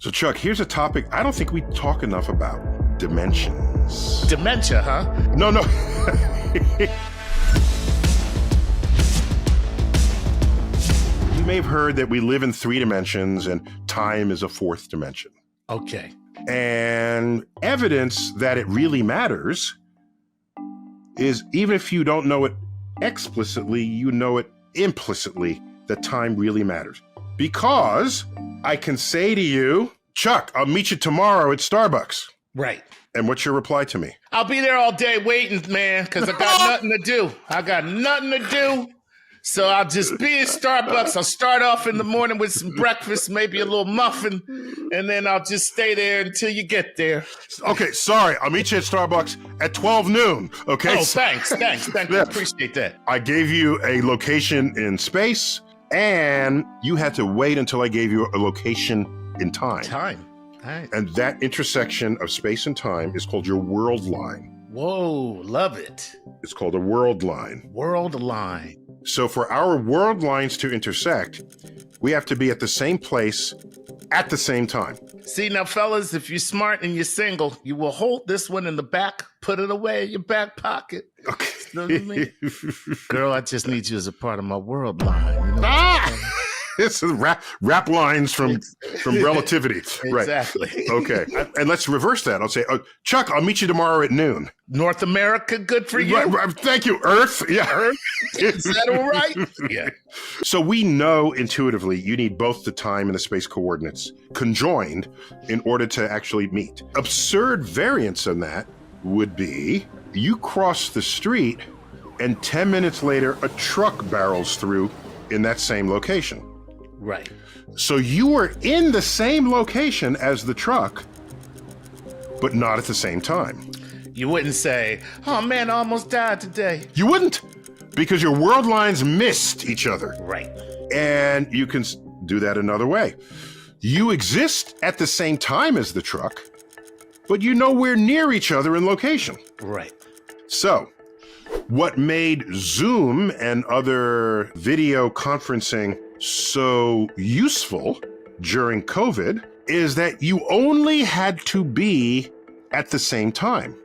So, Chuck, here's a topic I don't think we talk enough about. Dimensions. Dementia, huh? No. You may have heard that we live in 3 dimensions and time is a 4th dimension. Okay. And evidence that it really matters is, even if you don't know it explicitly, you know it implicitly, that time really matters. Because I can say to you, Chuck, I'll meet you tomorrow at Starbucks. Right. And what's your reply to me? I'll be there all day waiting, man, because I got nothing to do. So I'll just be at Starbucks. I'll start off in the morning with some breakfast, maybe a little muffin, and then I'll just stay there until you get there. Okay, sorry. I'll meet you at Starbucks at 12 noon, okay? Oh, thanks. Yeah. Appreciate that. I gave you a location in space, and you had to wait until I gave you a location in time. Time. All right. And that intersection of space and time is called your world line. Whoa, love it. It's called a world line. World line. So for our world lines to intersect, we have to be at the same place at the same time. See, now, fellas, if you're smart and you're single, you will hold this one in the back, put it away in your back pocket. Okay. You know what I mean? Girl, I just need you as a part of my world line. You know It's rap lines from Relativity. Exactly. Right. Okay. And let's reverse that. I'll say, Chuck, I'll meet you tomorrow at noon. North America, good for you. Right. Thank you, Earth. Yeah. Earth? Is that all right? Yeah. So we know intuitively you need both the time and the space coordinates conjoined in order to actually meet. Absurd variants on that would be you cross the street and 10 minutes later, a truck barrels through in that same location. Right. So you were in the same location as the truck, but not at the same time. You wouldn't say, oh man, I almost died today. You wouldn't, because your world lines missed each other. Right. And you can do that another way. You exist at the same time as the truck, but you're nowhere near each other in location. Right. So what made Zoom and other video conferencing so useful during COVID is that you only had to be at the same time.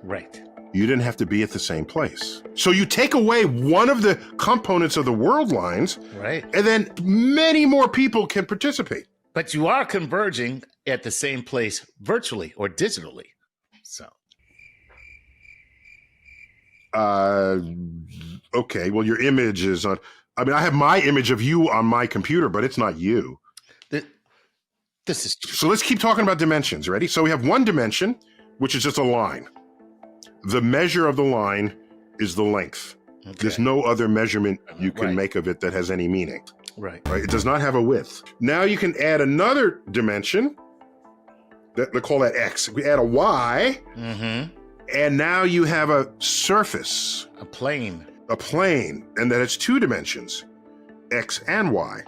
Right. You didn't have to be at the same place. So you take away one of the components of the world lines, right, and then many more people can participate. But you are converging at the same place virtually or digitally. So. Okay, well, your image is on. I mean, I have my image of you on my computer, but it's not you. This is true. So let's keep talking about dimensions. Ready? So we have one dimension, which is just a line. The measure of the line is the length. Okay. There's no other measurement you can make of it that has any meaning. Right. It does not have a width. Now you can add another dimension. They call that X. We add a Y. Mm-hmm. And now you have a surface. A plane. A plane, and that it's 2 dimensions, X and Y,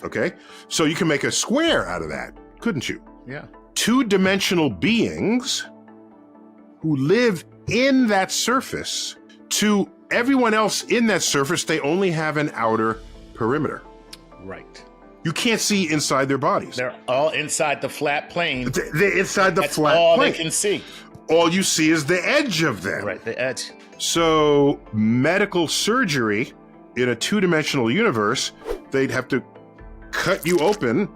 okay? So you can make a square out of that, couldn't you? Yeah. 2-dimensional beings who live in that surface. To everyone else in that surface, they only have an outer perimeter. Right. You can't see inside their bodies. They're all inside the flat plane. They're inside the flat all plane. they can see. All you see is the edge of them. Right, the edge. So medical surgery in a 2-dimensional universe, they'd have to cut you open,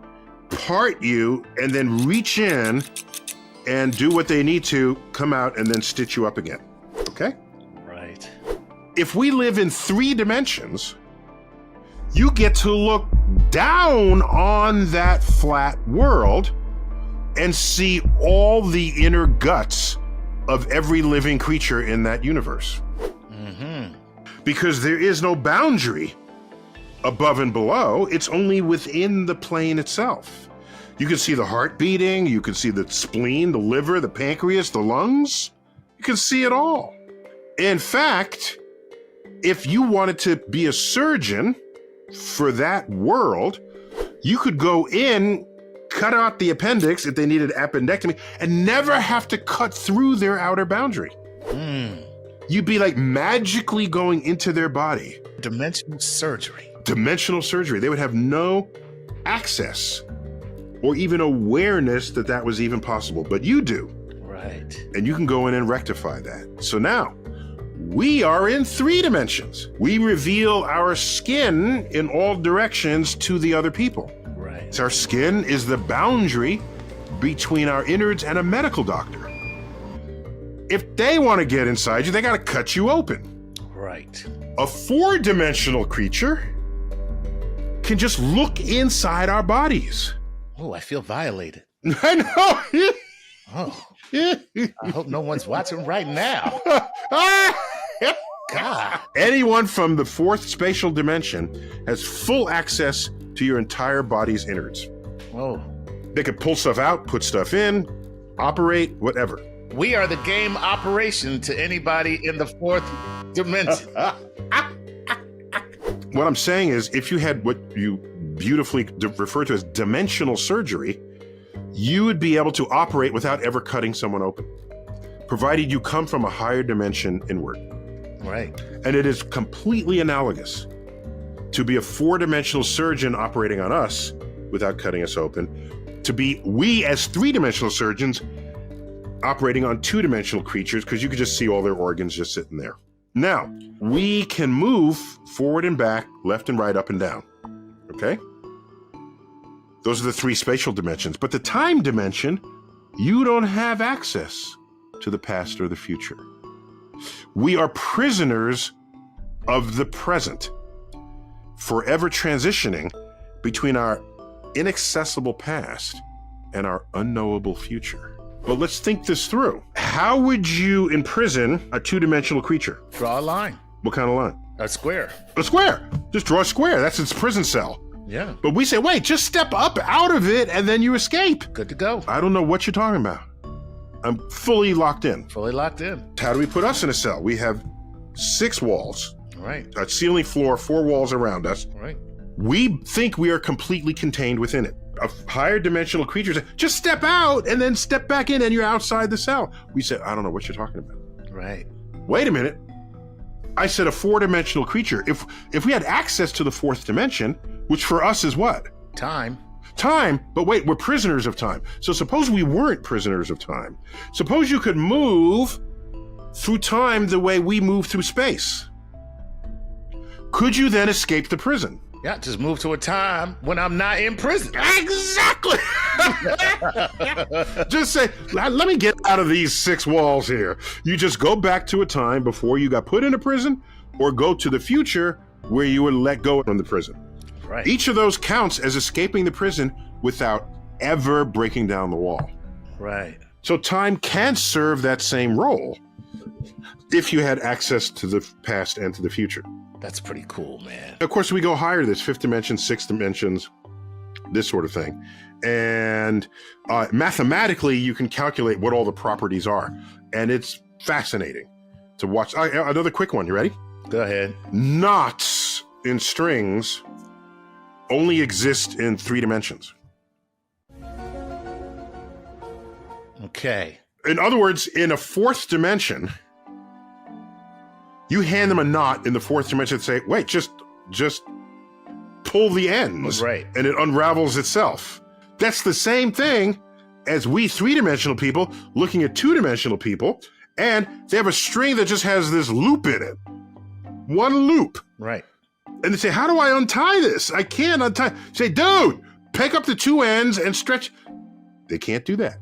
part you, and then reach in and do what they need to, come out, and then stitch you up again. Okay? Right. If we live in 3 dimensions, you get to look down on that flat world and see all the inner guts of every living creature in that universe. Mm-hmm. Because there is no boundary above and below, it's only within the plane itself. You can see the heart beating, you can see the spleen, the liver, the pancreas, the lungs. You can see it all. In fact, if you wanted to be a surgeon for that world, you could go in, cut out the appendix if they needed appendectomy, and never have to cut through their outer boundary. You'd be like magically going into their body. Dimensional surgery. Dimensional surgery. They would have no access or even awareness that that was even possible, but you do. Right. And you can go in and rectify that. So now, we are in 3 dimensions. We reveal our skin in all directions to the other people. Right. So our skin is the boundary between our innards and a medical doctor. If they want to get inside you, they got to cut you open. Right. A 4-dimensional creature can just look inside our bodies. Oh, I feel violated. I know. Oh, I hope no one's watching right now. God. Anyone from the 4th spatial dimension has full access to your entire body's innards. Oh. They could pull stuff out, put stuff in, operate, whatever. We are the game operation to anybody in the 4th dimension. What I'm saying is, if you had what you beautifully refer to as dimensional surgery, you would be able to operate without ever cutting someone open, provided you come from a higher dimension inward. Right. And it is completely analogous to be a 4-dimensional surgeon operating on us without cutting us open, to be we as 3-dimensional surgeons operating on 2-dimensional creatures, because you could just see all their organs just sitting there. Now, we can move forward and back, left and right, up and down. Okay? Those are the 3 spatial dimensions. But the time dimension, you don't have access to the past or the future. We are prisoners of the present, forever transitioning between our inaccessible past and our unknowable future. But let's think this through. How would you imprison a 2-dimensional creature? Draw a line. What kind of line? A square. A square. Just draw a square. That's its prison cell. Yeah. But we say, wait, just step up out of it and then you escape. Good to go. I don't know what you're talking about. I'm fully locked in. Fully locked in. How do we put us in a cell? We have 6 walls. Right. A ceiling, floor, 4 walls around us. Right. We think we are completely contained within it. A higher dimensional creature says, just step out and then step back in and you're outside the cell. We say, I don't know what you're talking about. Right. Wait a minute. I said a 4-dimensional creature. If we had access to the 4th dimension, which for us is what? Time. Time, but wait, we're prisoners of time. So suppose we weren't prisoners of time. Suppose you could move through time the way we move through space. Could you then escape the prison? Yeah, just move to a time when I'm not in prison. Exactly. Just say, let me get out of these 6 walls here. You just go back to a time before you got put into prison, or go to the future where you were let go from the prison. Right. Each of those counts as escaping the prison without ever breaking down the wall. Right. So time can serve that same role if you had access to the past and to the future. That's pretty cool, man. Of course, we go higher. There's 5th dimension, 6th dimensions, this sort of thing. And mathematically, you can calculate what all the properties are. And it's fascinating to watch. Another quick one. You ready? Go ahead. Knots in strings only exist in 3 dimensions. Okay. In other words, in a 4th dimension, you hand them a knot in the 4th dimension and say, wait, just pull the ends. Right. And it unravels itself. That's the same thing as we 3-dimensional people looking at 2-dimensional people, and they have a string that just has this loop in it. One loop. Right. And they say, how do I untie this? I can't untie. Say, dude, pick up the 2 ends and stretch. They can't do that.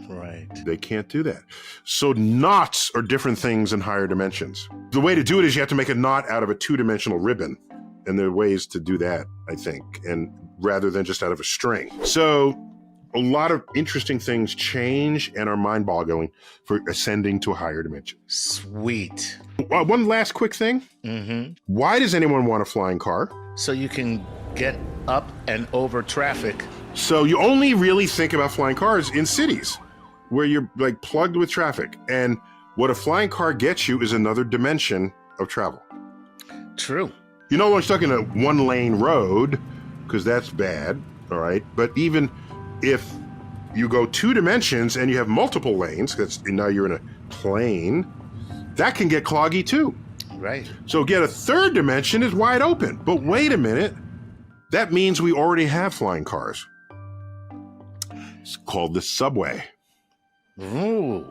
Right. They can't do that. So knots are different things in higher dimensions. The way to do it is you have to make a knot out of a 2-dimensional ribbon. And there are ways to do that, I think, and rather than just out of a string. So a lot of interesting things change and are mind-boggling for ascending to a higher dimension. Sweet. One last quick thing. Mm-hmm. Why does anyone want a flying car? So you can get up and over traffic. So you only really think about flying cars in cities where you're like plugged with traffic. And what a flying car gets you is another dimension of travel. True. You're no longer stuck in a 1-lane road, because that's bad, all right? But even if you go 2 dimensions and you have multiple lanes, because now you're in a plane, that can get cloggy too. Right. So get a 3rd dimension is wide open. But wait a minute, that means we already have flying cars. It's called the subway. Ooh.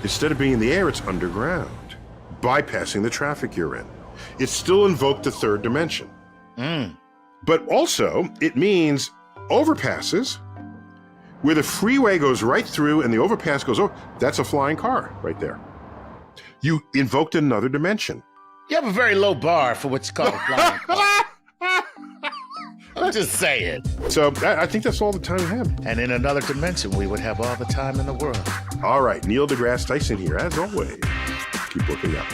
Instead of being in the air, it's underground, bypassing the traffic you're in. It still invoked the third dimension. But also, it means overpasses, where the freeway goes right through and the overpass goes over. That's a flying car right there. You invoked another dimension. You have a very low bar for what you call a flying car. I'm just saying. So I think that's all the time we have. And in another dimension, we would have all the time in the world. All right, Neil deGrasse Tyson here, as always. Keep looking up.